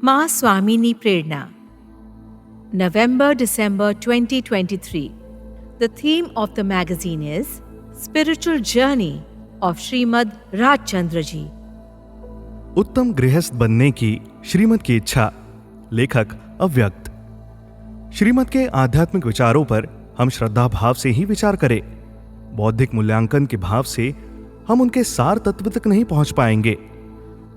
माँ स्वामिनी प्रेरणा November-December 2023. The theme of the magazine is Spiritual Journey of Srimad Rajchandra Ji. उत्तम गृहस्थ बनने की श्रीमद की इच्छा। लेखक अव्यक्त। श्रीमद के आध्यात्मिक विचारों पर हम श्रद्धा भाव से ही विचार करें। बौद्धिक मूल्यांकन के भाव से हम उनके सार तत्व तक नहीं पहुंच पाएंगे।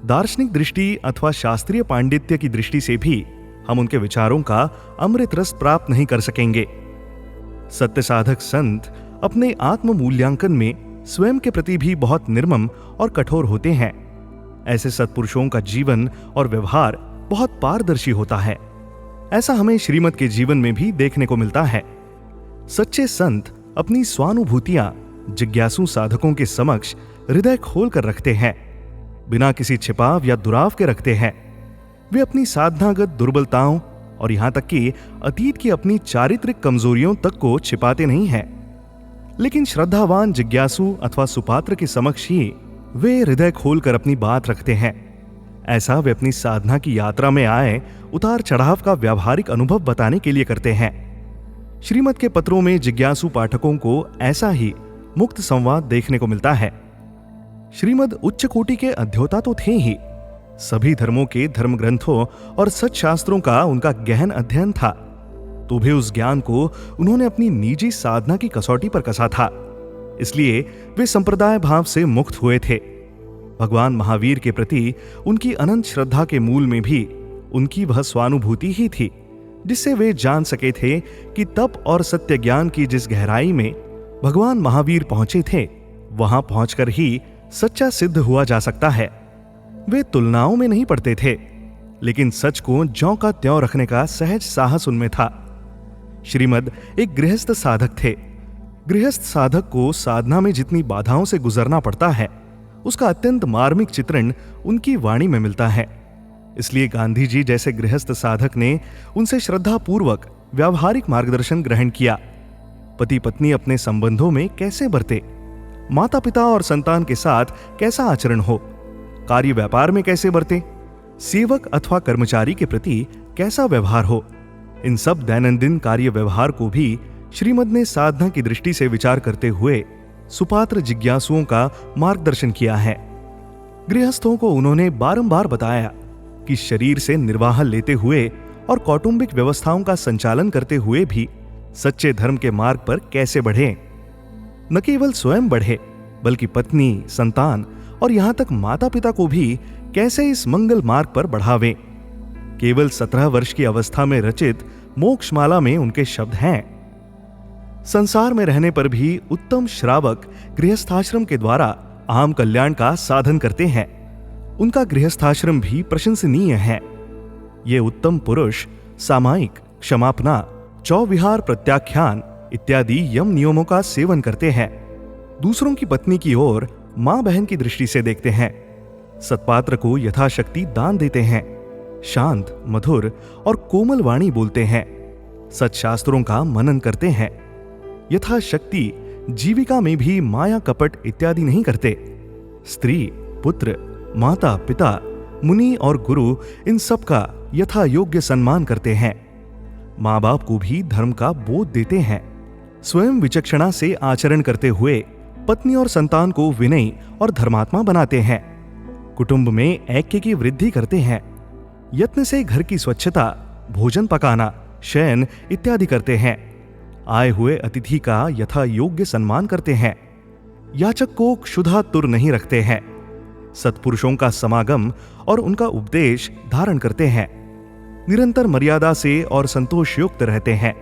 दार्शनिक दृष्टि अथवा शास्त्रीय पांडित्य की दृष्टि से भी हम उनके विचारों का अमृत रस प्राप्त नहीं कर सकेंगे। सत्य साधक संत अपने आत्म मूल्यांकन में स्वयं के प्रति भी बहुत निर्मम और कठोर होते हैं। ऐसे सत्पुरुषों का जीवन और व्यवहार बहुत पारदर्शी होता है। ऐसा हमें श्रीमद के जीवन में भी देखने को मिलता है। सच्चे संत अपनी स्वानुभूतियां जिज्ञासु साधकों के समक्ष हृदय खोल कर रखते हैं, बिना किसी छिपाव या दुराव के रखते हैं। वे अपनी साधनागत दुर्बलताओं और यहां तक कि अतीत की अपनी चारित्रिक कमजोरियों तक को छिपाते नहीं हैं। लेकिन श्रद्धावान जिज्ञासु अथवा सुपात्र के समक्ष ही वे हृदय खोलकर अपनी बात रखते हैं। ऐसा वे अपनी साधना की यात्रा में आए उतार चढ़ाव का व्यावहारिक अनुभव बताने के लिए करते हैं। श्रीमद के पत्रों में जिज्ञासु पाठकों को ऐसा ही मुक्त संवाद देखने को मिलता है। श्रीमद उच्च कोटि के अध्येता तो थे ही, सभी धर्मों के धर्म ग्रंथों और सच्शास्त्रों का उनका गहन अध्ययन था, तो भी उस ज्ञान को उन्होंने अपनी निजी साधना की कसौटी पर कसा था। इसलिए वे संप्रदाय भाव से मुक्त हुए थे। भगवान महावीर के प्रति उनकी अनंत श्रद्धा के मूल में भी उनकी वह स्वानुभूति ही थी, जिससे वे जान सके थे कि तप और सत्य ज्ञान की जिस गहराई में भगवान महावीर पहुंचे थे, वहां पहुंचकर ही सच्चा सिद्ध हुआ जा सकता है। वे तुलनाओं में नहीं पड़ते थे, लेकिन सच को ज्यों का त्यों रखने का सहज साहस उनमें था। श्रीमद एक गृहस्थ साधक थे। गृहस्थ साधक को साधना में जितनी बाधाओं से गुजरना पड़ता है, उसका अत्यंत मार्मिक चित्रण उनकी वाणी में मिलता है। इसलिए गांधी जी जैसे गृहस्थ साधक ने उनसे श्रद्धापूर्वक व्यावहारिक मार्गदर्शन ग्रहण किया। पति पत्नी अपने संबंधों में कैसे बरते, माता पिता और संतान के साथ कैसा आचरण हो, कार्य व्यापार में कैसे बरते, सेवक अथवा कर्मचारी के प्रति कैसा व्यवहार हो, इन सब दैनंदिन कार्य व्यवहार को भी श्रीमद ने साधना की दृष्टि से विचार करते हुए सुपात्र जिज्ञासुओं का मार्गदर्शन किया है। गृहस्थों को उन्होंने बारंबार बताया कि शरीर से निर्वाह लेते हुए और कौटुंबिक व्यवस्थाओं का संचालन करते हुए भी सच्चे धर्म के मार्ग पर कैसे बढ़े। न केवल स्वयं बढ़े, बल्कि पत्नी, संतान और यहां तक माता पिता को भी कैसे इस मंगल मार्ग पर बढ़ावें। केवल 17 वर्ष की अवस्था में रचित मोक्षमाला में उनके शब्द हैं। संसार में रहने पर भी उत्तम श्रावक गृहस्थाश्रम के द्वारा आम कल्याण का साधन करते हैं। उनका गृहस्थाश्रम भी प्रशंसनीय है। ये उत्तम पुरुष सामायिक, क्षमापना, चौविहार, प्रत्याख्यान इत्यादि यम नियमों का सेवन करते हैं। दूसरों की पत्नी की ओर मां बहन की दृष्टि से देखते हैं। सत्पात्र को यथाशक्ति दान देते हैं। शांत, मधुर और कोमल वाणी बोलते हैं। सत्शास्त्रों का मनन करते हैं। यथाशक्ति जीविका में भी माया कपट इत्यादि नहीं करते। स्त्री, पुत्र, माता पिता, मुनि और गुरु इन सब का यथा योग्य सम्मान करते हैं। मां बाप को भी धर्म का बोध देते हैं। स्वयं विचक्षणा से आचरण करते हुए पत्नी और संतान को विनयी और धर्मात्मा बनाते हैं। कुटुंब में ऐक्य की वृद्धि करते हैं। यत्न से घर की स्वच्छता, भोजन पकाना, शयन इत्यादि करते हैं। आए हुए अतिथि का यथा योग्य सम्मान करते हैं। याचक को क्षुधा तुर नहीं रखते हैं। सत्पुरुषों का समागम और उनका उपदेश धारण करते हैं। निरंतर मर्यादा से और संतोष युक्त रहते हैं।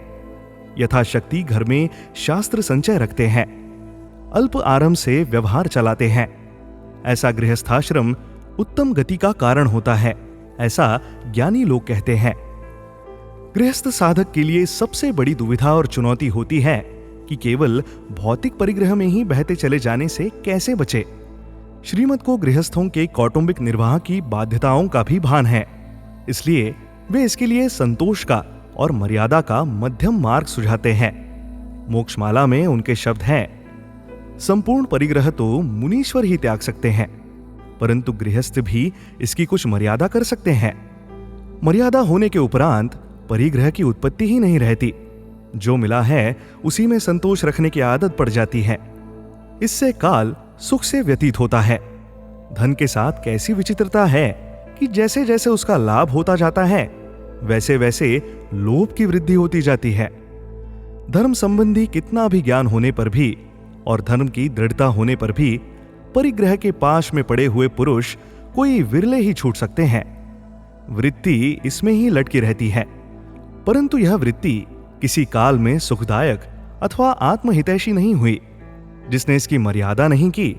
यथाशक्ति घर में शास्त्र संचय रखते हैं। अल्प आराम से व्यवहार चलाते हैं। ऐसा गृहस्थाश्रम उत्तम गति का कारण होता है, ऐसा ज्ञानी लोग कहते हैं। गृहस्थ साधक के लिए सबसे बड़ी दुविधा और चुनौती होती है कि केवल भौतिक परिग्रह में ही बहते चले जाने से कैसे बचे। श्रीमद को गृहस्थों के कौटुंबिक निर्वाह की बाध्यताओं का भी भान है, इसलिए वे इसके लिए संतोष का और मर्यादा का मध्यम मार्ग सुझाते हैं। मोक्षमाला में उनके शब्द हैं, संपूर्ण परिग्रह तो मुनीश्वर ही त्याग सकते हैं, परंतु गृहस्थ भी इसकी कुछ मर्यादा कर सकते हैं। मर्यादा होने के उपरांत परिग्रह की उत्पत्ति ही नहीं रहती। जो मिला है उसी में संतोष रखने की आदत पड़ जाती है। इससे काल सुख से व्यतीत होता है। धन के साथ कैसी विचित्रता है कि जैसे जैसे उसका लाभ होता जाता है वैसे वैसे लोभ की वृद्धि होती जाती है। धर्म संबंधी कितना भी ज्ञान होने पर भी और धर्म की दृढ़ता होने पर भी परिग्रह के पाश में पड़े हुए पुरुष कोई विरले ही छूट सकते हैं। वृत्ति इसमें ही लटकी रहती है, परंतु यह वृत्ति किसी काल में सुखदायक अथवा आत्महितैषी नहीं हुई। जिसने इसकी मर्यादा नहीं की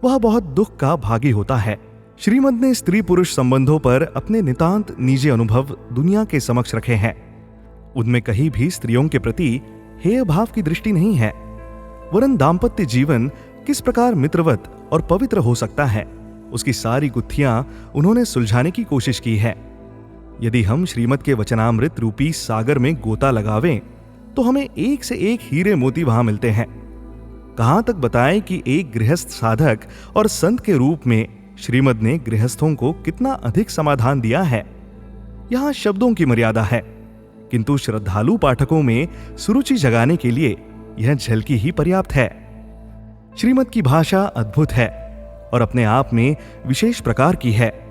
वह बहुत दुख का भागी होता है। श्रीमद् ने स्त्री पुरुष संबंधों पर अपने नितांत निजी अनुभव दुनिया के समक्ष रखे हैं। उनमें कहीं भी स्त्रियों के प्रति हेय भाव की दृष्टि नहीं है, वरन दाम्पत्य जीवन किस प्रकार मित्रवत और पवित्र हो सकता है उसकी सारी गुत्थियां उन्होंने सुलझाने की कोशिश की है। यदि हम श्रीमद् के वचनामृत रूपी सागर में गोता लगावें तो हमें एक से एक हीरे मोती वहां मिलते हैं। कहां तक बताएं कि एक गृहस्थ साधक और संत के रूप में श्रीमद् ने गृहस्थों को कितना अधिक समाधान दिया है। यहां शब्दों की मर्यादा है, किंतु श्रद्धालु पाठकों में सुरुचि जगाने के लिए यह झलकी ही पर्याप्त है। श्रीमद् की भाषा अद्भुत है और अपने आप में विशेष प्रकार की है।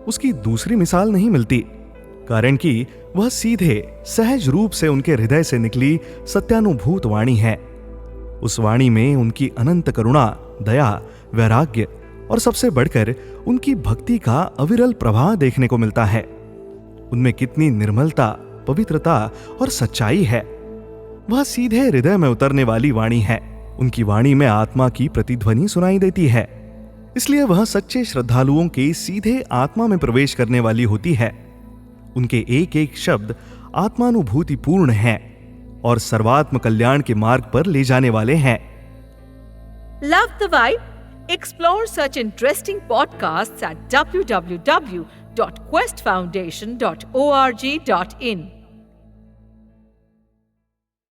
उसकी दूसरी मिसाल नहीं मिलती, कारण कि वह सीधे सहज रूप से उनके हृदय से निकली सत्यानुभूत वाणी है। उस वाणी में उनकी अनंत करुणा, दया, वैराग्य और सबसे बढ़कर उनकी भक्ति का अविरल प्रवाह देखने को मिलता है। उनमें कितनी निर्मलता, पवित्रता और सच्चाई है। वह सीधे हृदय में उतरने वाली वाणी है। उनकी वाणी में आत्मा की प्रतिध्वनि सुनाई देती है, इसलिए वह सच्चे श्रद्धालुओं के सीधे आत्मा में प्रवेश करने वाली होती है। उनके एक एक शब्द आत्मानुभूतिपूर्ण हैं और सर्वात्म कल्याण के मार्ग पर ले जाने वाले हैं। Love the vibe? Explore such interesting podcasts at www.questfoundation.org.in.